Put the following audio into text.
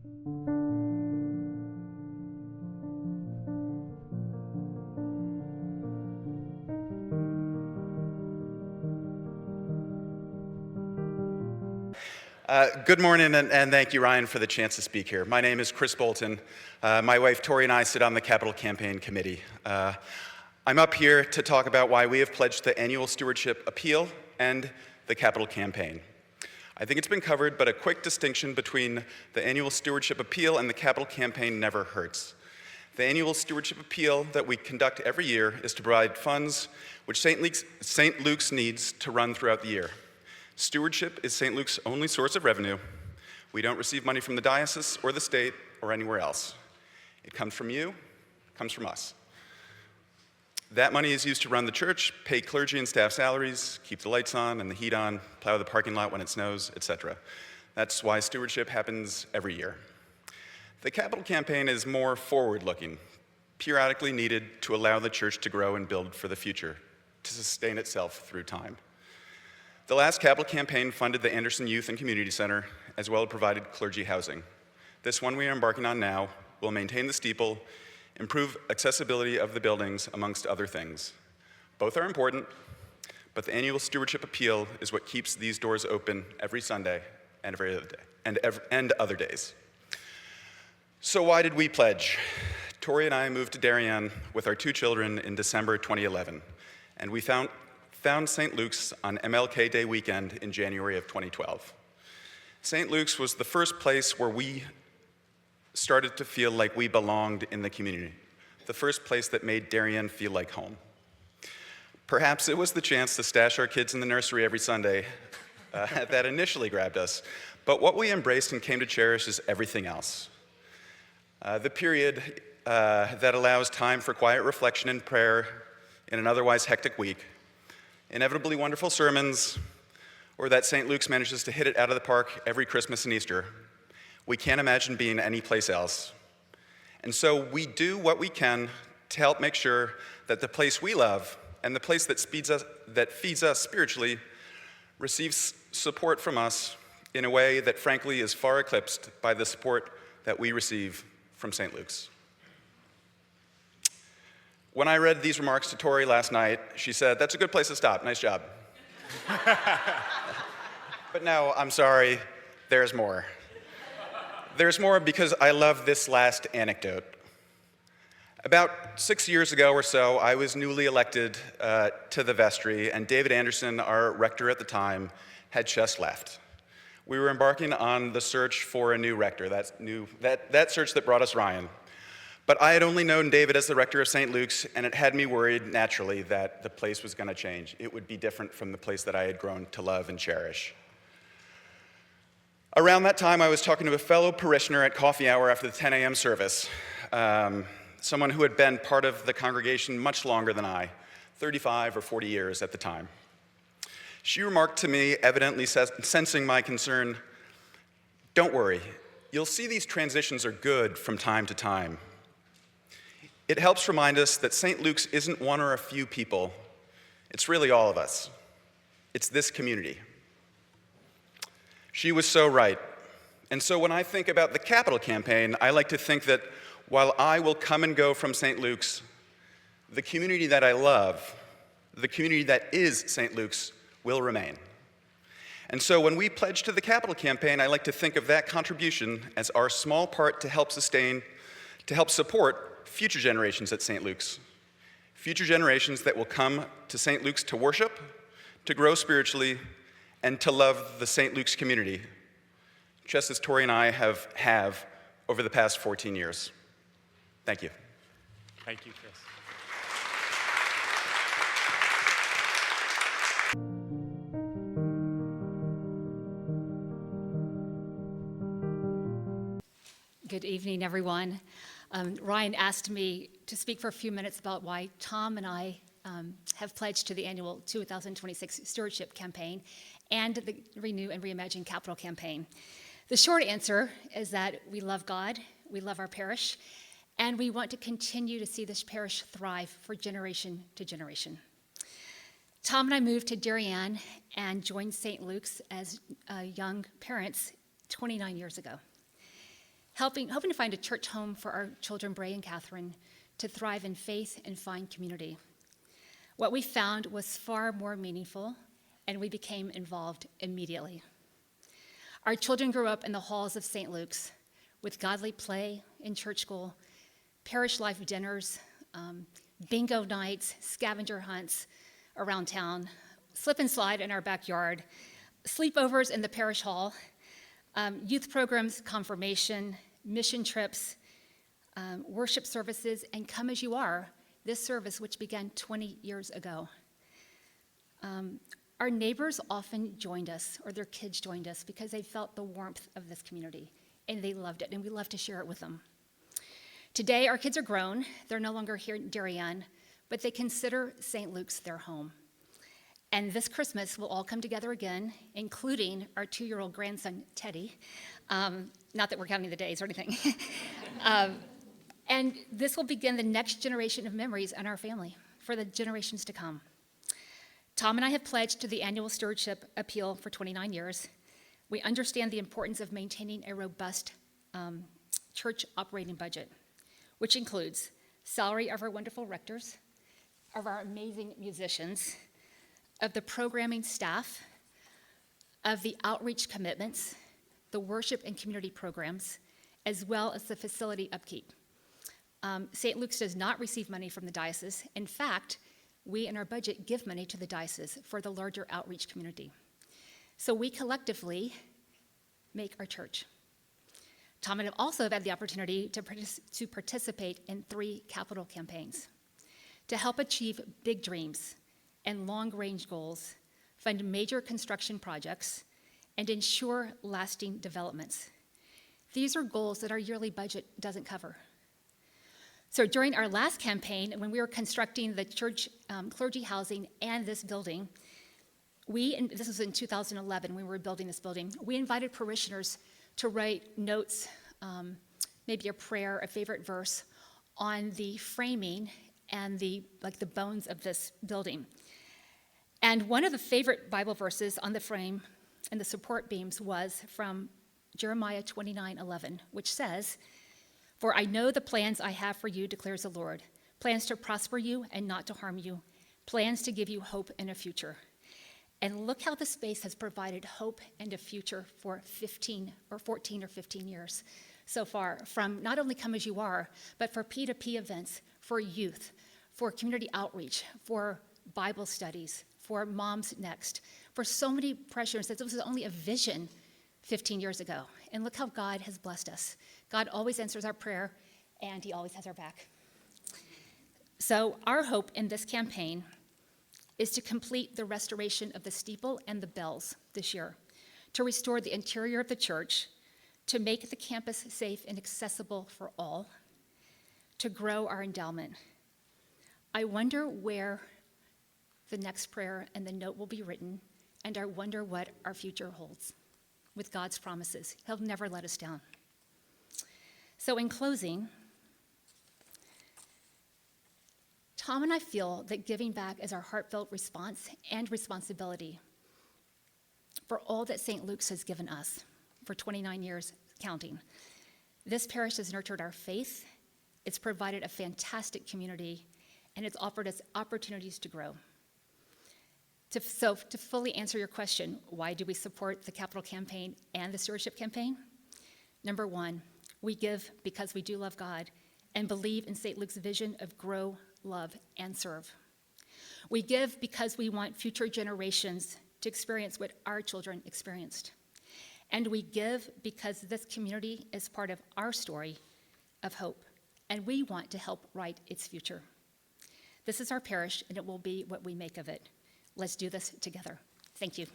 Good morning, and thank you, Ryan, for the chance to speak here. My name is Chris Bolton. My wife, Tori, and I sit on the Capital Campaign Committee. I'm up here to talk about why we have pledged the annual stewardship appeal and the Capital Campaign. I think it's been covered, but a quick distinction between the annual stewardship appeal and the Capital Campaign never hurts. The annual stewardship appeal that we conduct every year is to provide funds which St. Luke's needs to run throughout the year. Stewardship is St. Luke's only source of revenue. We don't receive money from the diocese or the state or anywhere else. It comes from you, it comes from us. That money is used to run the church, pay clergy and staff salaries, keep the lights on and the heat on, plow the parking lot when it snows, etc. That's why stewardship happens every year. The Capital Campaign is more forward-looking, periodically needed to allow the church to grow and build for the future, to sustain itself through time. The last Capital Campaign funded the Anderson Youth and Community Center, as well as provided clergy housing. This one we are embarking on now will maintain the steeple, improve accessibility of the buildings, amongst other things. Both are important, but the annual stewardship appeal is what keeps these doors open every Sunday and every other day, and other days. So why did we pledge? Tori and I moved to Darien with our 2 children in December 2011, and we found St. Luke's on MLK Day weekend in January of 2012. St. Luke's was the first place where we started to feel like we belonged in the community, the first place that made Darien feel like home. Perhaps it was the chance to stash our kids in the nursery every Sunday that initially grabbed us, but what we embraced and came to cherish is everything else. The period that allows time for quiet reflection and prayer in an otherwise hectic week, inevitably wonderful sermons, or that St. Luke's manages to hit it out of the park every Christmas and Easter. We can't imagine being anyplace else. And so we do what we can to help make sure that the place we love and the place that feeds us spiritually receives support from us in a way that frankly is far eclipsed by the support that we receive from St. Luke's. When I read these remarks to Tori last night, she said, "That's a good place to stop, nice job." But no, I'm sorry, there's more. There's more because I love this last anecdote. About 6 years ago or so, I was newly elected to the vestry, and David Anderson, our rector at the time, had just left. We were embarking on the search for a new rector, that search that brought us Ryan. But I had only known David as the rector of St. Luke's, and it had me worried, naturally, that the place was going to change. It would be different from the place that I had grown to love and cherish. Around that time, I was talking to a fellow parishioner at coffee hour after the 10 a.m. service, someone who had been part of the congregation much longer than I, 35 or 40 years at the time. She remarked to me, evidently sensing my concern, "Don't worry, you'll see these transitions are good from time to time. It helps remind us that St. Luke's isn't one or a few people. It's really all of us. It's this community." She was so right. And so when I think about the Capital Campaign, I like to think that while I will come and go from St. Luke's, the community that I love, the community that is St. Luke's, will remain. And so when we pledge to the Capital Campaign, I like to think of that contribution as our small part to help support future generations at St. Luke's. Future generations that will come to St. Luke's to worship, to grow spiritually, and to love the St. Luke's community, just as Tori and I have over the past 14 years. Thank you. Thank you, Chris. Good evening, everyone. Ryan asked me to speak for a few minutes about why Tom and I have pledged to the annual 2026 Stewardship Campaign and the Renew and Reimagine Capital Campaign. The short answer is that we love God, we love our parish, and we want to continue to see this parish thrive for generation to generation. Tom and I moved to Darien and joined St. Luke's as young parents 29 years ago. hoping to find a church home for our children, Bray and Catherine, to thrive in faith and find community. What we found was far more meaningful, and we became involved immediately. Our children grew up in the halls of St. Luke's with godly play in church school, parish life dinners, bingo nights, scavenger hunts around town, slip and slide in our backyard, sleepovers in the parish hall, youth programs, confirmation, mission trips, worship services, and Come As You Are, this service which began 20 years ago. Our neighbors often joined us, or their kids joined us, because they felt the warmth of this community, and they loved it, and we love to share it with them. Today, our kids are grown. They're no longer here in Darien, but they consider St. Luke's their home. And this Christmas, we'll all come together again, including our 2-year-old grandson, Teddy. Not that we're counting the days or anything. And this will begin the next generation of memories in our family for the generations to come. Tom and I have pledged to the annual stewardship appeal for 29 years. We understand the importance of maintaining a robust church operating budget, which includes salary of our wonderful rectors, of our amazing musicians, of the programming staff, of the outreach commitments, the worship and community programs, as well as the facility upkeep. St. Luke's does not receive money from the diocese. In fact, we in our budget give money to the diocese for the larger outreach community. So we collectively make our church. Tom and I also have had the opportunity to participate in 3 capital campaigns to help achieve big dreams and long-range goals, fund major construction projects, and ensure lasting developments. These are goals that our yearly budget doesn't cover. So during our last campaign, when we were constructing the church clergy housing and this building, this was in 2011 when we were building this building, we invited parishioners to write notes, maybe a prayer, a favorite verse, on the framing and the bones of this building. And one of the favorite Bible verses on the frame and the support beams was from Jeremiah 29:11, which says, "For I know the plans I have for you, declares the Lord, plans to prosper you and not to harm you, plans to give you hope and a future." And look how the space has provided hope and a future for 14 or 15 years so far, from not only Come As You Are, but for P2P events, for youth, for community outreach, for Bible studies, for Moms Next, for so many parishioners that this was only a vision 15 years ago. And look how God has blessed us. God always answers our prayer, and he always has our back. So our hope in this campaign is to complete the restoration of the steeple and the bells this year, to restore the interior of the church, to make the campus safe and accessible for all, to grow our endowment. I wonder where the next prayer and the note will be written, and I wonder what our future holds with God's promises. He'll never let us down. So in closing, Tom and I feel that giving back is our heartfelt response and responsibility for all that St. Luke's has given us for 29 years counting. This parish has nurtured our faith, it's provided a fantastic community, and it's offered us opportunities to grow. To fully answer your question, why do we support the capital campaign and the stewardship campaign? Number 1, we give because we do love God and believe in St. Luke's vision of grow, love, and serve. We give because we want future generations to experience what our children experienced. And we give because this community is part of our story of hope, and we want to help write its future. This is our parish, and it will be what we make of it. Let's do this together. Thank you.